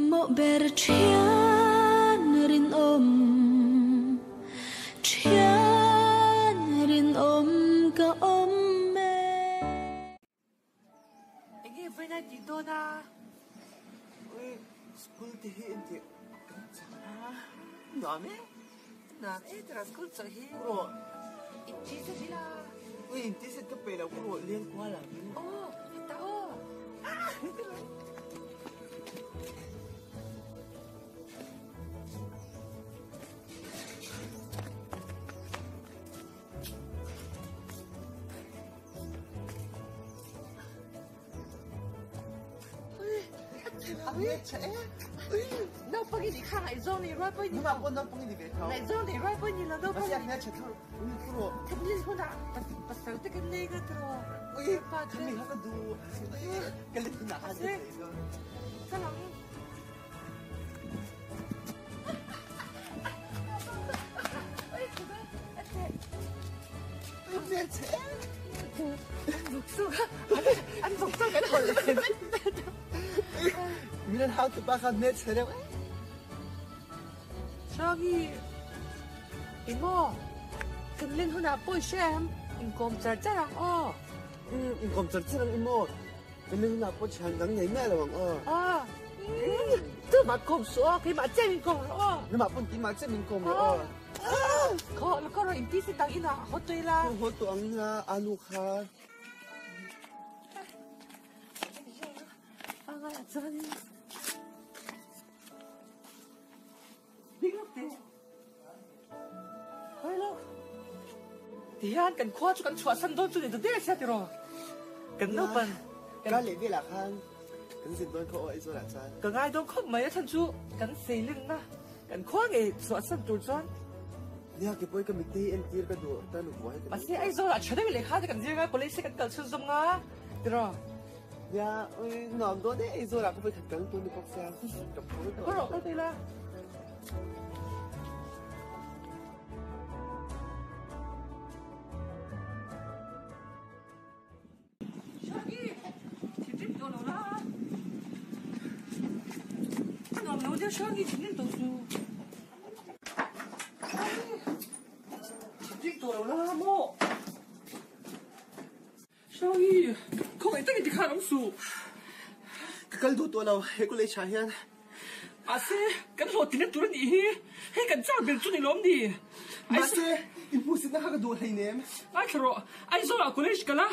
Mộ bè Thian Rinawm cả mẹ. Anh nghe với anh gì na? Ui, school thì hiện thì Nó mẹ, nó ấy là school cho hi. rồi. Ít chỉ sẽ đi là. Ui, tí sẽ cấp về là cũng rồi liên qua là. Ô, tao. Ui, trẻ. Ui, Nó phải đi khai lại zone này rồi bây nhưng mà con nó không đi về thao. lại zone này rồi bây giờ là đâu Mà phải. xem nhá, trẻ thao. Ui, cũng rồi. Thằng đi con đã, bắt đầu tới cái này cái rồi. Ui, thằng mình hay đủ. Cái lịch nào hay vậy rồi. Sao lắm? Ui, trẻ. Anh phục sao cái hồi này. Mình how to back up net trẻ. 저기 이모 근린 후나 뽀쉔 인kom 잘자라 Còn thật chứ anh mô. Cái lưng nào có chẳng đắng nhảy mẹ là bằng 또 막kom 쏘 그 맞잼 인kom Nhưng mà con tí mà chết mình cùng rồi. 거 거로 인피스 땅이나 호토이라 Không có tuồng alu kha. 아가 저니 빅럭대 hello Thian cần khoa cho cần chua săn đôi cho để được xe thì rồi cần nấu bần Cái lễ về là khăn. Cần xin tôi khổ ấy rồi là sao? cần ai đâu không mấy thân chú cần xì lưng na cần khoa nghề chua săn đôi cho Nha cái bôi cái mình tí em tí cái đồ ta nụ quái. mà xe ấy rồi là chuyện đấy lấy khá thì cần gì cái police cần cần sử dụng á thì rồi Nha, ôi ngỏm đó đấy rồi là có phải thật cắn tôi đi bóc xe. Gặp khối có rồi đâu thì là 너무 시원히 진행 도수. 진행 돌아라 뭐. 시원히 không ấy tất cả khả năng su. Cái đồ tôi nào hay có lấy trả hiền. À xe, cái hồ tiền tôi đi hay cái trang biển tôi đi lom đi. Mà xe, impossible na cái đồ hay ném. Ai rồi, ai rồi à cô lấy cái lá.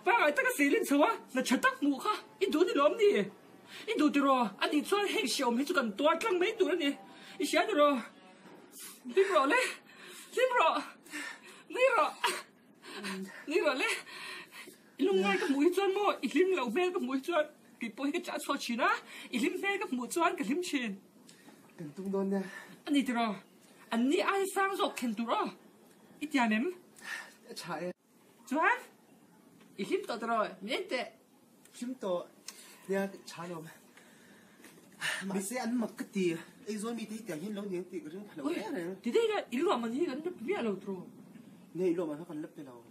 Và ai tất cả xí lên sao á, là chặt tắc mù ha, ít đồ đi lom đi. Ít đồ rồi, anh đi cho hay xíu mấy chú cần toa căng mấy đồ này, ít xíu rồi. Lim rồi đấy, lim rồi, ní rồi đấy. Lúc ngay cái mũi choan mò, ít lim lẩu mê cái mũi choan, cái bôi cái chả cho chín á, ít lim mê cái mũi choan cái lim chín. Cần tung đôn nha. Anh đi rồi, anh đi ai sang rồi khen tu rồi, ít nhà ném. Trả Choan, ít lim to rồi, miễn tệ. Phim to nha trả rồi. Mà xe ăn mặc cái gì? Ấy rồi mình thấy tiền hiến lâu nhiều tiền cái lâu Ôi, này. thì đây là ý lo mà như cái nó biết lâu rồi. Này lâu mà nó còn lấp cái lâu.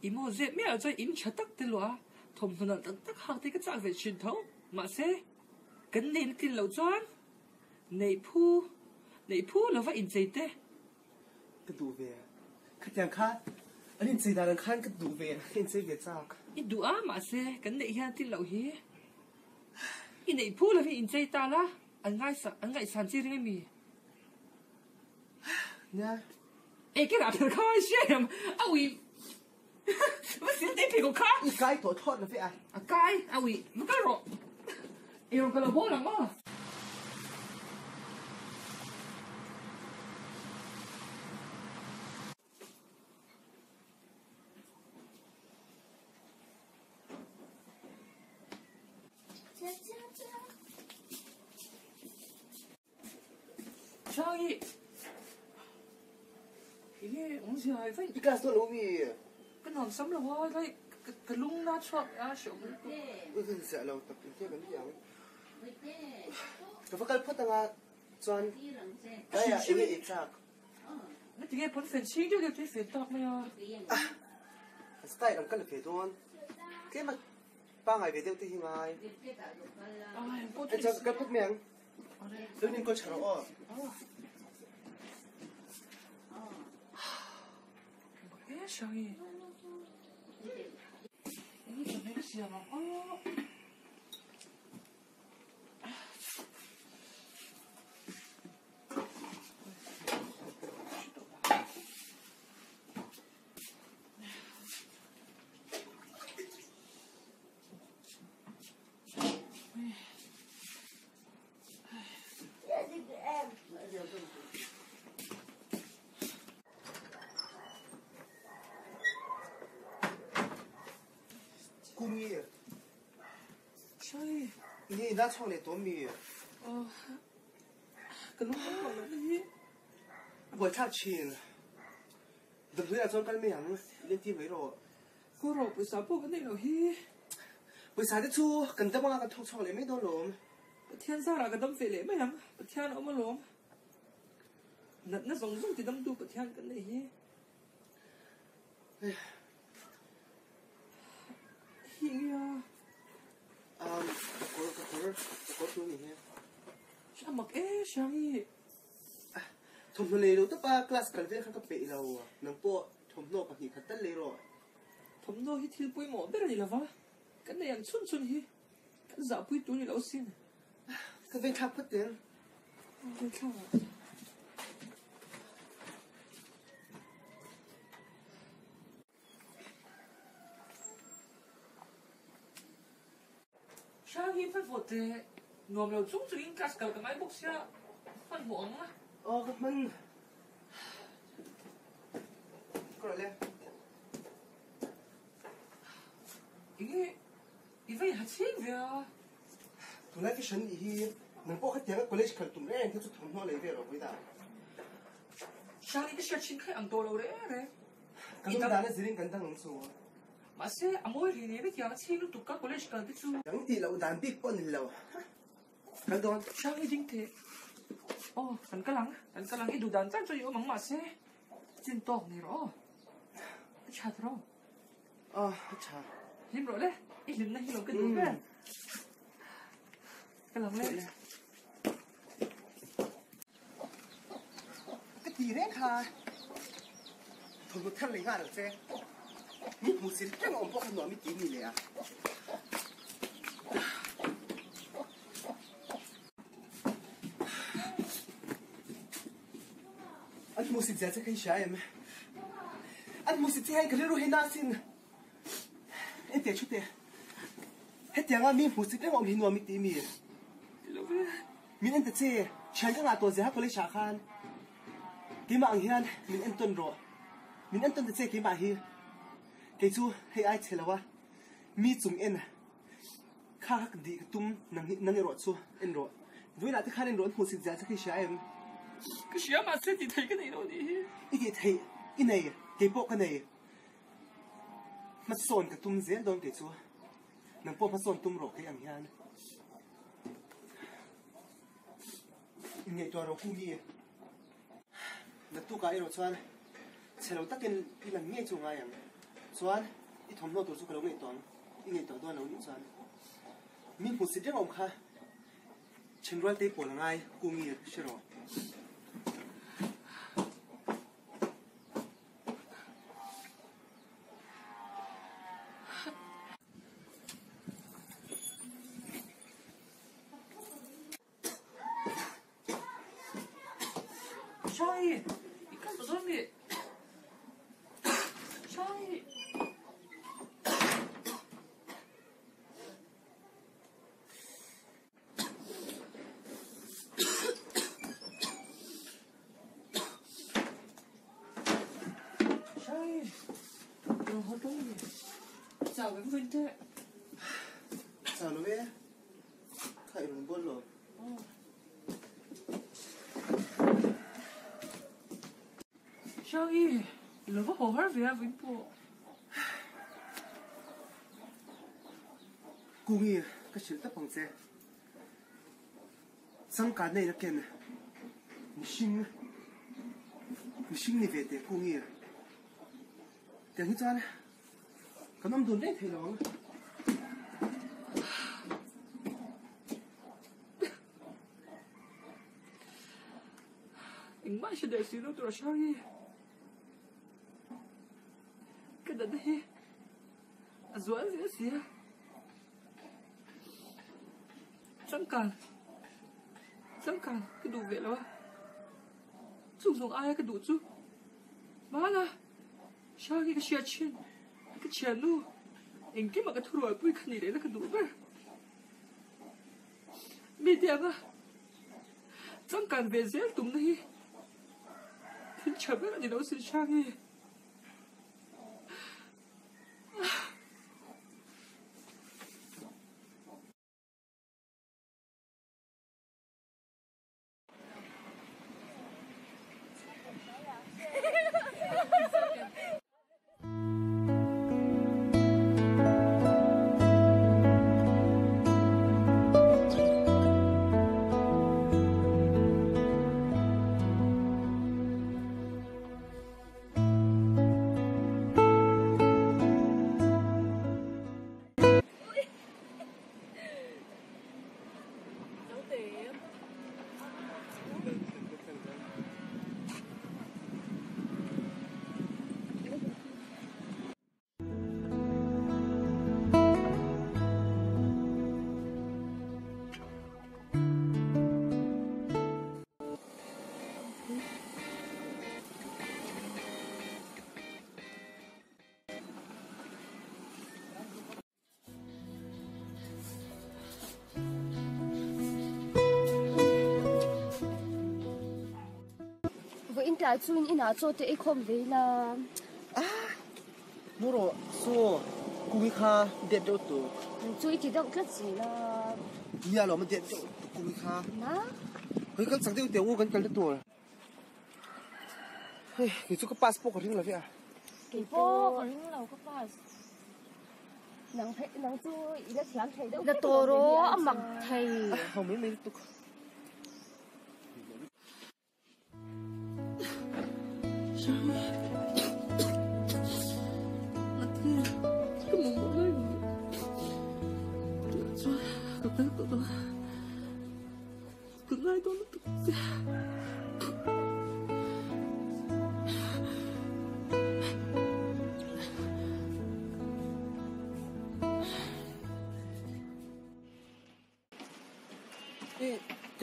Imo dễ mẹ ở đây im chặt tắc tên loa, thông thường là tắc hàng thì cái trạng về truyền thống mà sẽ cần nên tin lâu choan. Này phu là phải in dây tê. Cái đủ về. Cái tiền khác. Anh in dây đàn khăn cái đủ về, in dây về sao? In đủ á mà sẽ cần này hiện tin lâu hi. In này phu là phải in dây ta la, anh ngại sản chi riêng mi. Nha. Ê cái nào khai xem, ui. What is this people car? Cái tổ thoát là phải ai? A cái, ui, nó cái rồi. Yêu cái là bố lắm á. 저기 이게 엄청 phải Cái số lúa gì? cái nón sắm là hoa đây cái lung na chọc á sổ Ui cái gì lâu tập cái cái gì vậy? Cái phải cái phốt tanga choan. Cái à ý ý chắc. nó thì cái phần phần xí điều cái phần tóc này à Style làm cái là phải thôi. Cái mà ba ngày về tiêu thì ngày cô anh cho cái thuốc miệng tự nhiên cô chả rõ 에 샹이 이게 좀 맥시야 막 cung y 샹이 ini na chong này tôm mì cái lúc đó là gì buổi tháp chín đừng thấy là trong cái miệng lên tim mấy rồi cô rồi buổi sáng cái này là hi buổi sáng thì chú cần tâm mang cái thùng chong này mấy đôi lốm thiên sa là cái tấm phế lệ mấy em thiên nó mà lốm nó giống giống thì tấm tu của thiên cái này hi hi có chú gì nhé sao mặc 샹이 thùng nó lấy đâu tất ba class cần phải khắc cấp bệ đâu nâng bộ thùng nó có gì khắc tất lấy rồi thấm nó hi thiếu bụi mỏ biết là gì là vả cái này ăn xuân xuân hi cái giả bụi túi như lão xin cái bên tháp phát tiền cái khác 샹이 phải bột thế ngòm lâu chúng chúng in cast cái máy bốc xe phân bón á cái mình có rồi lên 이게 이게 같이 왜 tụi này cái sân gì nâng bộ khách tiếng cái college cần tụi này thì tụi thùng nó lấy về rồi bây giờ 샹이 cái xe chính khai ăn đồ lâu đấy đấy cái đó là gì cần tăng ứng số mà xe amoi thì này biết giờ chi lúc tụi các college cần cái chú những thì lâu đàn biết con lâu cái đó 샹이 chính thế cần cái lăng cái đồ đàn chắc cho yếu mắng mà xe 진떡 này rồi 차 들어 chà 힘 rồi đấy ít lần này 힘 cái gì đấy cái lăng lên cái gì đấy hả thùng một thân lấy ngã được chứ một xí cái mà ông bố không nói mấy tiếng gì à anh một xí giờ sẽ khai sáng em anh một xí thì hay cái lối hay na xin em tiếc chút tiếc hết tiếng anh một xí cái mà ông hình nói mấy tiếng gì mình anh tự chơi chẳng có ngãตัวgì hết có lấy trả khan cái mạng hiền mình anh tuân rồi mình anh tuân tự chơi cái mạng hiền cái chú hay ai chơi là wa mi chung en khá khắc đi tum nang rồi chú en rồi với lại cái khá en rồi một xí giờ sẽ khai sáng em cái xe mà xe thì thấy cái này đâu đi cái thấy cái này cái bộ cái này mà son cái tum dễ đón cái chú nang bộ mà son tum rồi cái anh hiền nghe tôi rồi cũng nghe là tu cái rồi choan xem nó tắc cái lần nghe chung ai à choan ít thầm nó tổ chức cái lâu nghe toàn nghe toàn tôi lâu những choan mình một sự rất ông kha trên rồi tay bỏ ngay cũng nghe chưa rồi 샹이 이칸 또 사람이 샹이 샹이 이런 활동이 자 왜 그런데 sao nó bé khai rồi bớt rồi 샹이 러버 허할 왜야 윈포 cũng nghe cái sự tập bằng xe sang cả này là cái này mình sinh này về để cũng nghe tiếng hết trơn cái năm đồn đấy thì nó in mai sẽ để xí đâu tụi sao đi cái đợt đấy rồi dễ xí chẳng cần cái đủ vậy rồi dùng ai cái đủ chứ má là sao cái chuyện luôn anh cái mà cái thu rồi bui khăn gì đấy là cái đủ vậy bị điên à chẳng cần về dễ tụm này thì chả biết là gì đâu xin sang đi Trả chun ina cho te khom ve la nuro so kumi kha det do tu chui ki dok tla chi la ya lo ma det do kumi kha na hoi kal sang te u kan kal tu hei ki chu ka passport ko ring la ya ki po ko ring lo ka pas nang chu ila thiam thei do la to ro amak thei không mấy mấy tu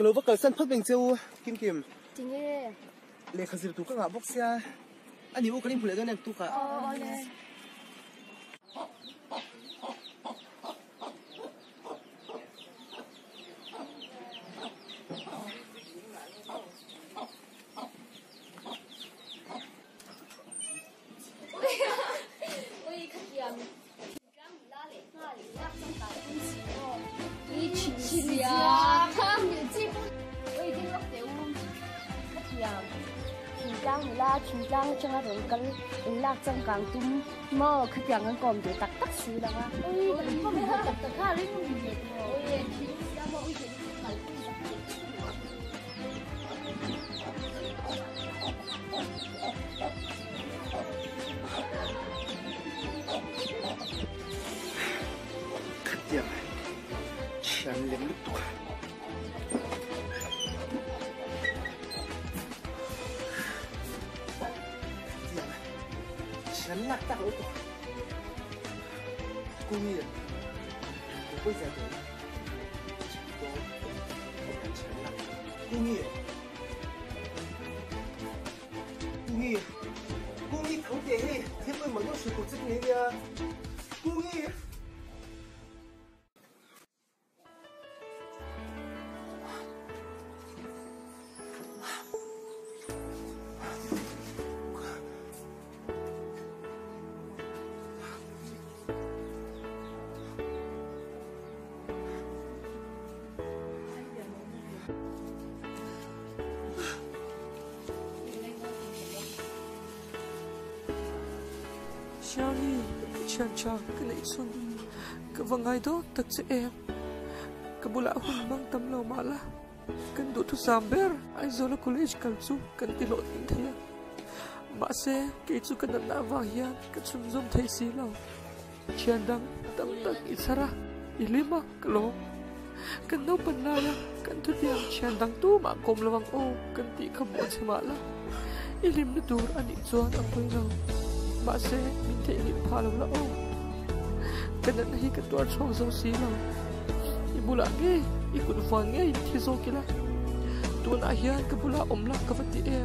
cái lối vào cái sân phất bình siêu kim kim chính nghe lệ khởi sự tu các ngã bốc xe anh hiểu cái điểm phụ lệ đó này tu cả nè chúng ta chẳng hạn rồi cần lạc trong càng tung mơ khi tiếng anh còn để tắt tắt xí là ha ôi không biết tắt tắt ha lên không biết ôi chỉ đã mơ ôi chỉ phải khát tiếng chán lên lúc tuổi chán lạc tao lúc tuổi cô nghĩ là bây giờ tôi chán lạc cô nghĩ không thể hay thế mới mà nó sự cuộc sống này nha cô nghĩ sao đi chàng chàng cái lễ xuân cái vòng ngày đó thật sự em cái bố lão hùng mang tấm lòng mà là cái đủ thu giảm bé ai rồi là college cần chú cần tỷ lộ tình thế mà xe cái chú cần đã vào hiền cái xuân zoom thấy xí lòng chàng đắng tấm tắc ít ra ilima cái lỗ cái nấu bần na ya kan thu tiang chian dang tu ma kom lawang o kan ti khamon chema la ilim na tur ani chuan ang poi lo ma se min the ni phalo la o kan na hi ka tur chong zo si lo ibula nge ikun fan nge thi zo kila tu na hian ka bula omla ka vati e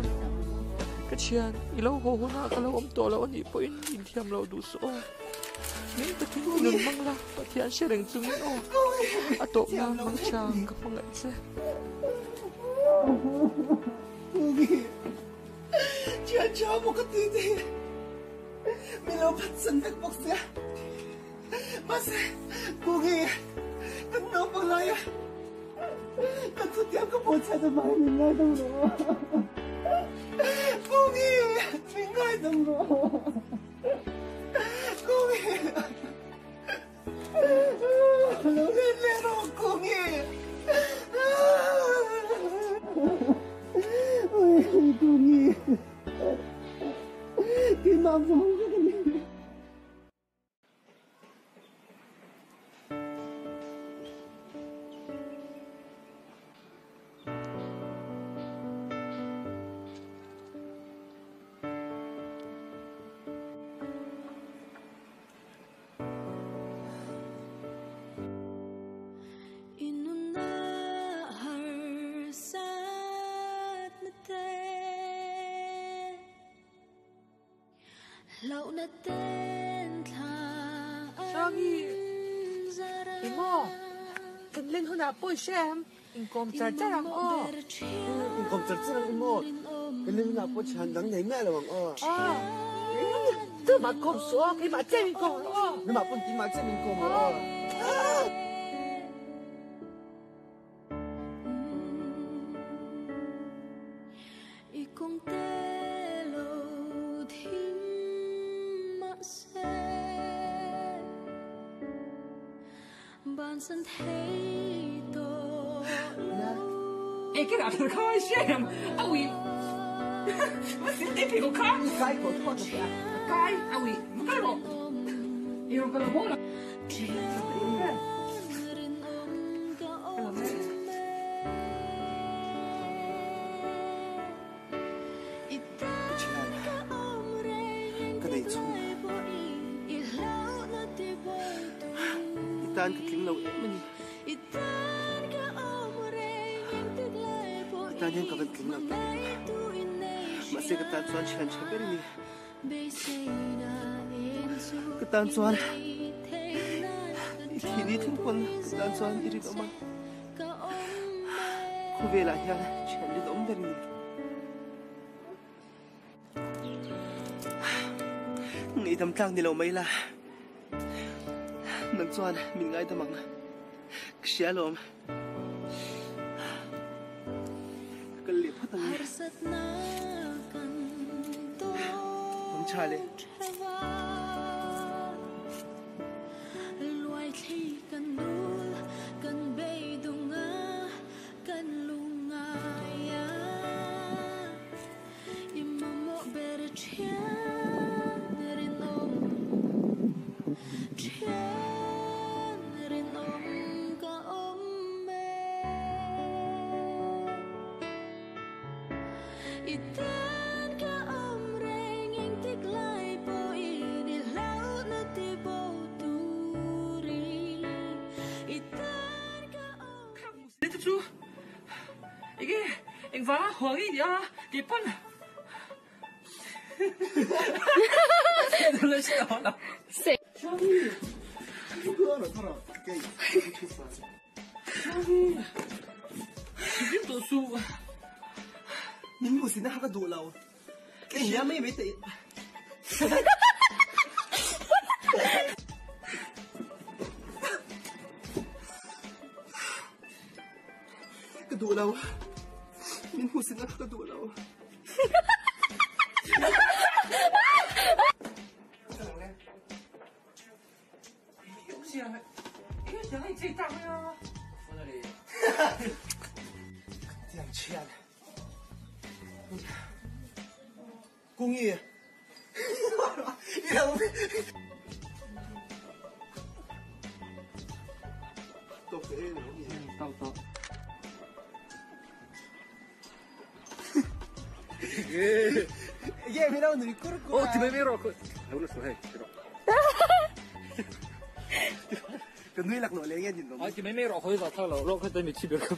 ka chian ilo ho ho na ka lo om to lo ani po in thiam lo du so min ta ki nun mang la pathian shereng chung o atop na mang chang ka pangai che Kugi chian cha mo ka ti ti mi lo pat san dak box ya mas Kugi kan no pang la ya kan tu tiam ka bo cha da mai mi ngai dong lo Kugi mi ngai dong lo Kugi lo le lo Kugi ôi cô Nhi cái mong sống cái gì lâu na tên thà Shangi imo kan len hona poi shem in kom char charang o còn chật chật một cái lưng nào có chán đắng nhảy mẹ là bằng tu ma kom so ki ma che mi kom lo nhưng mà con tí mà chết mình cùng rồi y con tê lâu thím mà sẽ ban sân thấy tổ lâu e cái nào thằng khai shem awi ma sin te pi ko ka cái của con là kai awi ma ka ro yêu ka ro la cái này chung tan cái tiếng lâu mình tan nhân có vấn kính lâu mà sẽ cái tan xoan chèn chèn biết đi cái tan xoan thì đi thím quân cái tan xoan đi đi đâu mà cô về lại nha chèn đi đâu đi nghĩ thầm thang đi lâu mấy là nâng xoan mình ngay tầm bằng xé lồm cần liệp hết tầng không trai lên anh vá hoàng ý à cái phân nó sẽ đó là cái tổ su mình muốn xin nó cái đồ lâu cái nhà mấy mấy tỷ cái đồ lâu mình muốn xin nó cái đồ lâu Thian chian cô Nhi đâu tao kể nữa tao Ye mi đâu nui kur kur. Oh, ti me ro ko. Lo lo so he. Cái nuôi lạc nổi lên nghe nhìn nó. Ai ti me ro ho za tha lo lo ka ta ni chi be ka.